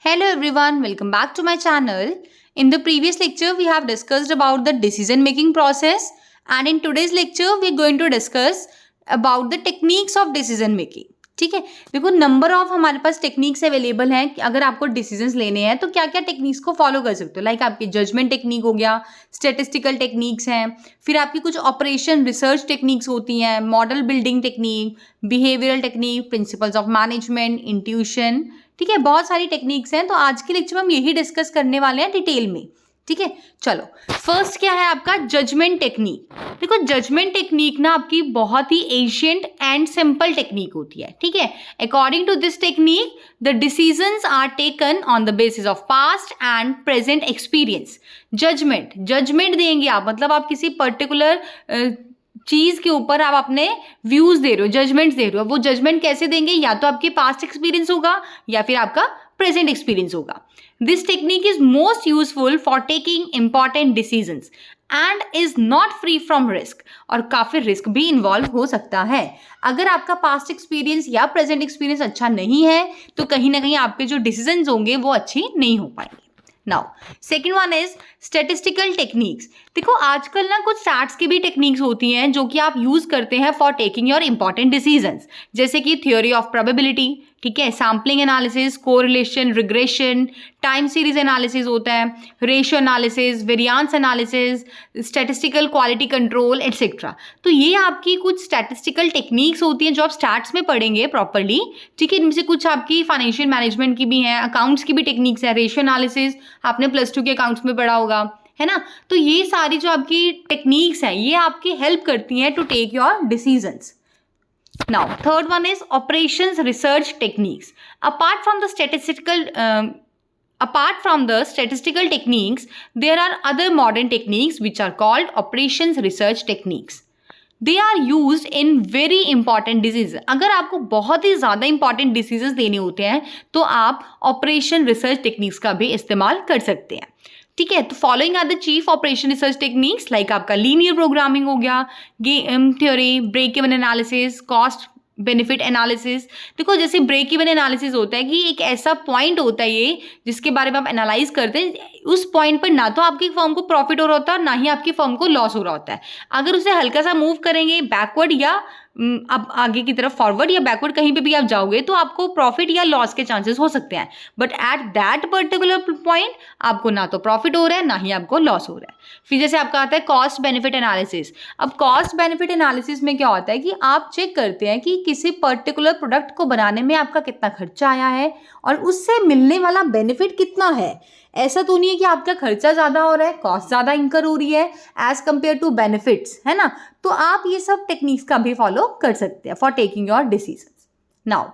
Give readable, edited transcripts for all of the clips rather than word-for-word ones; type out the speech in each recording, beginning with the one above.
Hello everyone, welcome back to my channel. In the previous lecture, we have discussed about the decision making process, and in today's lecture, we are going to discuss about the techniques of decision making. ठीक है, देखो number of हमारे पास techniques available हैं कि अगर आपको decisions लेने हैं तो क्या क्या टेक्निक्स को फॉलो कर सकते हो। लाइक आपकी जजमेंट टेक्निक हो गया, स्टेटिस्टिकल टेक्निक्स हैं, फिर आपकी कुछ ऑपरेशन रिसर्च टेक्निक्स होती हैं, model building technique, behavioural technique, principles of management, intuition. ठीक है, बहुत सारी टेक्निक्स हैं, तो आज के लेक्चर में हम यही डिस्कस करने वाले हैं डिटेल में। ठीक है, चलो फर्स्ट क्या है आपका जजमेंट टेक्निक। देखो जजमेंट टेक्निक ना आपकी बहुत ही एशियंट एंड सिंपल टेक्निक होती है। ठीक है, according to this technique the decisions are taken on the basis of past and present experience. Judgment देंगे आप, मतलब आप किसी पर्टिकुलर चीज के ऊपर आप अपने व्यूज दे रहे हो, जजमेंट्स दे रहे हो। वो जजमेंट कैसे देंगे, या तो आपके पास्ट एक्सपीरियंस होगा या फिर आपका प्रेजेंट एक्सपीरियंस होगा। This technique is most useful for taking important decisions and is not free from risk, और काफी रिस्क भी इन्वॉल्व हो सकता है। अगर आपका पास्ट एक्सपीरियंस या प्रेजेंट एक्सपीरियंस अच्छा नहीं है तो कहीं ना कहीं आपके जो डिसीजंस होंगे वो अच्छी नहीं हो पाएंगे। Now second one is statistical techniques. देखो आजकल ना कुछ स्टैट्स की भी टेक्निक्स होती हैं जो कि आप यूज करते हैं for taking your important decisions, जैसे कि थ्योरी ऑफ प्रोबेबिलिटी, ठीक है, sampling analysis, correlation, regression, time series analysis होता है, ratio analysis, variance analysis, statistical quality control etcetera. तो ये आपकी कुछ स्टैटिस्टिकल टेक्निक्स होती हैं जो आप स्टैट्स में पढ़ेंगे प्रॉपरली। ठीक है, इनमें से कुछ आपकी फाइनेंशियल मैनेजमेंट की भी हैं, अकाउंट्स की भी टेक्निक्स है, रेशियो एनालिसिस आपने +2 के अकाउंट्स में पढ़ा होगा, है ना। तो ये सारी जो आपकी टेक्निक्स हैं ये आपकी हेल्प करती हैं to take your decisions. Now, third one is operations research techniques. Apart from the statistical techniques, there are other modern techniques which are called operations research techniques. They are used in very important diseases. अगर आपको बहुत ही ज़्यादा important diseases देने होते हैं तो आप operation research techniques का भी इस्तेमाल कर सकते हैं। ठीक है, तो following are the chief operation research techniques, like आपका लीनियर प्रोग्रामिंग हो गया, game theory, break even analysis, cost benefit analysis. देखो जैसे ब्रेक इवन एनालिसिस होता है कि एक ऐसा पॉइंट होता है ये जिसके बारे में आप एनालाइज करते हैं, उस पॉइंट पर ना तो आपकी फर्म को प्रॉफिट हो रहा होता है ना ही आपकी फर्म को लॉस हो रहा होता है। अगर उसे हल्का सा मूव करेंगे बैकवर्ड या अब आगे की तरफ फॉरवर्ड या बैकवर्ड कहीं पे भी आप जाओगे तो आपको प्रॉफिट या लॉस के चांसेस हो सकते हैं, but at that particular point आपको ना तो प्रॉफिट हो रहा है ना ही आपको लॉस हो रहा है। फिर जैसे आपका आता है कॉस्ट बेनिफिट एनालिसिस। अब कॉस्ट बेनिफिट एनालिसिस में क्या होता है कि आप चेक करते हैं कि किसी पर्टिकुलर प्रोडक्ट को बनाने में आपका कितना खर्चा आया है और उससे मिलने वाला बेनिफिट कितना है। ऐसा तो नहीं है कि आपका खर्चा ज़्यादा हो रहा है, कॉस्ट ज़्यादा इंकर हो रही है एज कंपेयर टू बेनिफिट्स, है ना। तो आप ये सब टेक्निक्स का भी फॉलो कर सकते हैं for taking your decisions. Now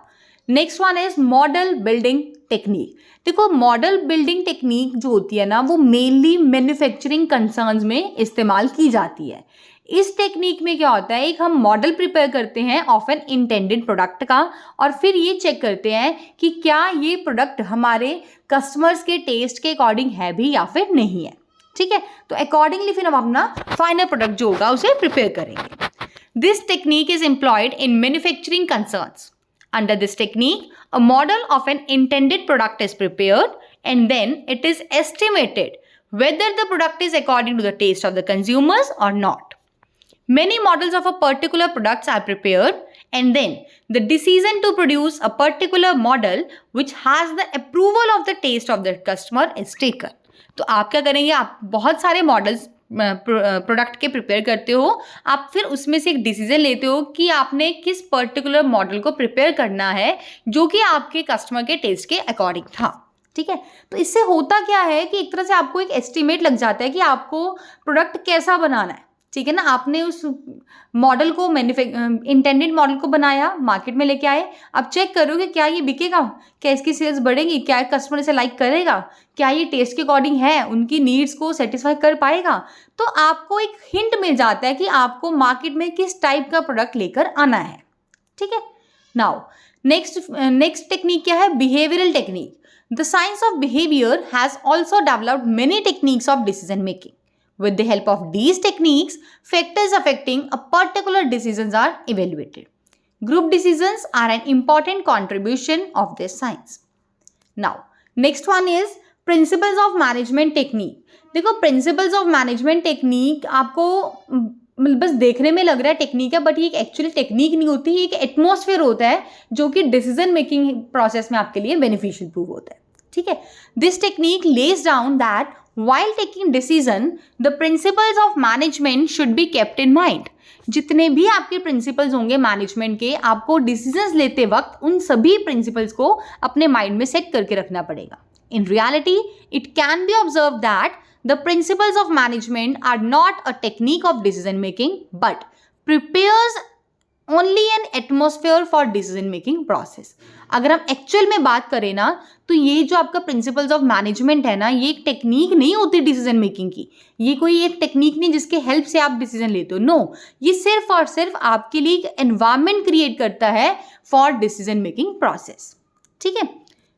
next one is model building technique. देखो मॉडल बिल्डिंग टेक्निक जो होती है ना वो मेनली मैन्युफैक्चरिंग कंसर्न्स में इस्तेमाल की जाती है। इस टेक्निक में क्या होता है, एक हम मॉडल प्रिपेयर करते हैं ऑफ एन इंटेंडेड प्रोडक्ट का, और फिर ये चेक करते हैं कि क्या ये प्रोडक्ट हमारे कस्टमर्स के टेस्ट के अकॉर्डिंग है भी या फिर नहीं है। ठीक है, तो अकॉर्डिंगली फिर हम अपना फाइनल प्रोडक्ट जो होगा उसे प्रिपेयर करेंगे। This technique is employed in manufacturing concerns. Under this technique, a model of an intended product is prepared and then it is estimated whether the product is according to the taste of the consumers or not. Many models of a particular product are prepared and then the decision to produce a particular model which has the approval of the taste of the customer is taken. तो आप क्या करेंगे, आप बहुत सारे models product के prepare करते हो, आप फिर उसमें से एक डिसीजन लेते हो कि आपने किस पर्टिकुलर मॉडल को प्रिपेयर करना है जो कि आपके कस्टमर के टेस्ट के अकॉर्डिंग था। ठीक है, तो इससे होता क्या है कि एक तरह से आपको एक एस्टिमेट लग जाता है कि आपको प्रोडक्ट कैसा बनाना है। ठीक है ना, आपने उस मॉडल को इंटेंडेड मॉडल को बनाया, मार्केट में लेके आए, अब चेक करो कि क्या ये बिकेगा, क्या इसकी सेल्स बढ़ेगी, क्या कस्टमर इसे लाइक करेगा, क्या ये टेस्ट के अकॉर्डिंग है, उनकी नीड्स को सेटिस्फाई कर पाएगा। तो आपको एक हिंट मिल जाता है कि आपको मार्केट में किस टाइप का प्रोडक्ट लेकर आना है। ठीक है, नाउ नेक्स्ट टेक्निक क्या है, behavioural technique. The science of behaviour has also developed many techniques of decision making. With the help of these techniques, factors affecting a particular decisions are evaluated. Group decisions are an important contribution of this science. Now, next one is principles of management technique. देखो principles of management technique आपको बस देखने में लग रहा है technique है, but ये एक्चुअली टेक्निक नहीं होती, ये एक एटमॉस्फेयर होता है जो कि डिसीजन मेकिंग प्रोसेस में आपके लिए बेनिफिशियल प्रूव होता है। ठीक है, this technique lays down that while taking decision the principles of management should be kept in mind। जितने भी आपके प्रिंसिपल्स होंगे मैनेजमेंट के, आपको डिसीजंस लेते वक्त उन सभी प्रिंसिपल्स को अपने माइंड में सेट करके रखना पड़ेगा। In reality it can be observe that the principles of management are not a technique of decision making but prepares only an atmosphere for decision making process. अगर हम एक्चुअल में बात करें ना, तो ये जो आपका प्रिंसिपल्स ऑफ मैनेजमेंट है ना, ये एक टेक्निक नहीं होती डिसीजन मेकिंग की। ये कोई एक टेक्निक नहीं जिसके हेल्प से आप डिसीजन लेते हो, नो, ये सिर्फ और सिर्फ आपके लिए एक एनवायरमेंट क्रिएट करता है फॉर डिसीजन मेकिंग प्रोसेस। ठीक है,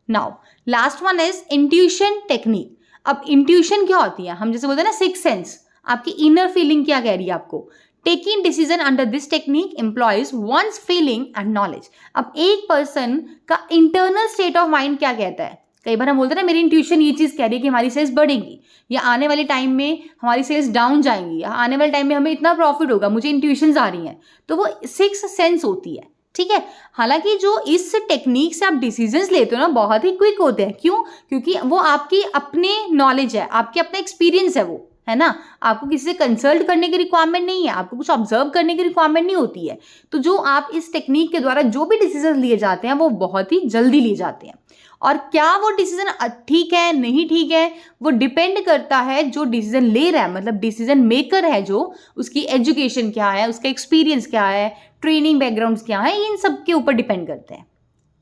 now last one is intuition technique. अब इंट्यूशन क्या होती है, हम जैसे बोलते हैं ना सिक्स सेंस, आपकी इनर फीलिंग क्या कह रही है आपको। Taking decision under this technique employs one's feeling and knowledge. अब एक पर्सन का इंटरनल स्टेट ऑफ माइंड क्या कहता है, कई बार हम बोलते हैं ना मेरी इंट्यूशन ये चीज़ कह रही है कि हमारी सेल्स बढ़ेंगी, या आने वाले टाइम में हमारी सेल्स डाउन जाएंगी, या आने वाले टाइम में हमें इतना प्रॉफिट होगा, मुझे इंट्यूशंस आ रही हैं, तो वो सिक्स सेंस होती है। ठीक है, हालांकि जो इस टेक्निक से आप डिसीजंस लेते हो ना बहुत ही क्विक होते हैं। क्यों? क्योंकि वो आपकी अपने नॉलेज है, आपके अपना एक्सपीरियंस है, वो है ना, आपको किसी से कंसल्ट करने की रिक्वायरमेंट नहीं है, आपको कुछ ऑब्जर्व करने की रिक्वायरमेंट नहीं होती है। तो जो आप इस टेक्निक के द्वारा जो भी डिसीजन लिए जाते हैं वो बहुत ही जल्दी लिए जाते हैं। और क्या वो डिसीजन ठीक है नहीं ठीक है, वो डिपेंड करता है जो डिसीजन ले रहा है, मतलब डिसीजन मेकर है जो, उसकी एजुकेशन क्या है, उसका एक्सपीरियंस क्या है, ट्रेनिंग बैकग्राउंड क्या है, इन सब के ऊपर डिपेंड करते हैं।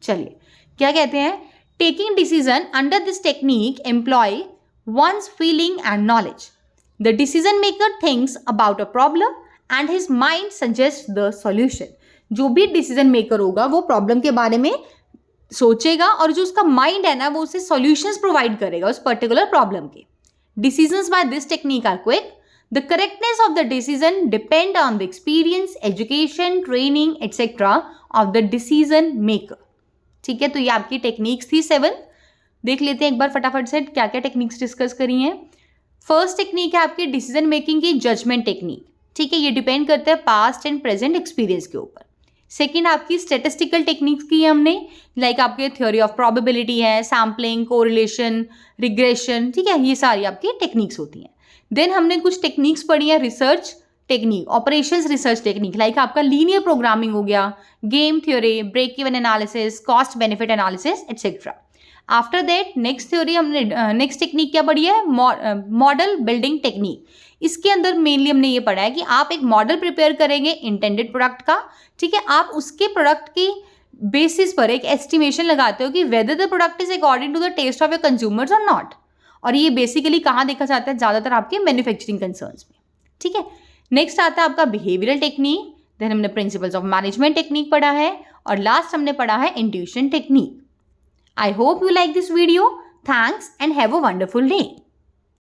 चलिए क्या कहते हैं, taking decision under this technique employ one's feeling and knowledge. The decision maker thinks about a problem and his mind suggests the solution। जो भी डिसीजन मेकर होगा वो प्रॉब्लम के बारे में सोचेगा और जो उसका माइंड है ना वो उसे सॉल्यूशंस प्रोवाइड करेगा उस पर्टिकुलर प्रॉब्लम के। Decisions by this technique are quick. The correctness of the decision depend on the experience, education, training etcetera of the decision maker. ठीक है, तो ये आपकी टेक्निक्स थी 7। देख लेते हैं एक बार फटाफट से क्या क्या टेक्निक्स डिस्कस करी हैं। फर्स्ट टेक्निक है आपकी डिसीजन मेकिंग की जजमेंट टेक्निक। ठीक है, ये डिपेंड करता है पास्ट एंड प्रेजेंट एक्सपीरियंस के ऊपर। सेकंड आपकी स्टैटिस्टिकल टेक्निक्स की है हमने, लाइक आपके थ्योरी ऑफ प्रोबेबिलिटी है, सैम्पलिंग, कोरिलेशन, रिग्रेशन। ठीक है, ये सारी आपकी टेक्निक्स होती हैं। देन हमने कुछ टेक्निक्स पढ़ी है research technique, operations research technique, like आपका लीनियर प्रोग्रामिंग हो गया, game theory, break even analysis, cost benefit analysis etcetera. After that next theory हमने नेक्स्ट टेक्निक क्या पढ़ी है, मॉडल बिल्डिंग टेक्निक। इसके अंदर मेनली हमने ये पढ़ा है कि आप एक मॉडल प्रिपेयर करेंगे इंटेंडेड प्रोडक्ट का। ठीक है, आप उसके प्रोडक्ट की बेसिस पर एक एस्टिमेशन लगाते हो कि whether the product is according to the taste of your consumers और नॉट। और ये बेसिकली कहाँ देखा जाता है, ज़्यादातर आपके मैन्युफैक्चरिंग कंसर्न्स में। ठीक है, नेक्स्ट आता है आपका बिहेवियरल टेक्निक, देन हमने प्रिंसिपल्स ऑफ मैनेजमेंट टेक्निक पढ़ा है, और लास्ट हमने पढ़ा है intuition technique. I hope you like this video. Thanks and have a wonderful day.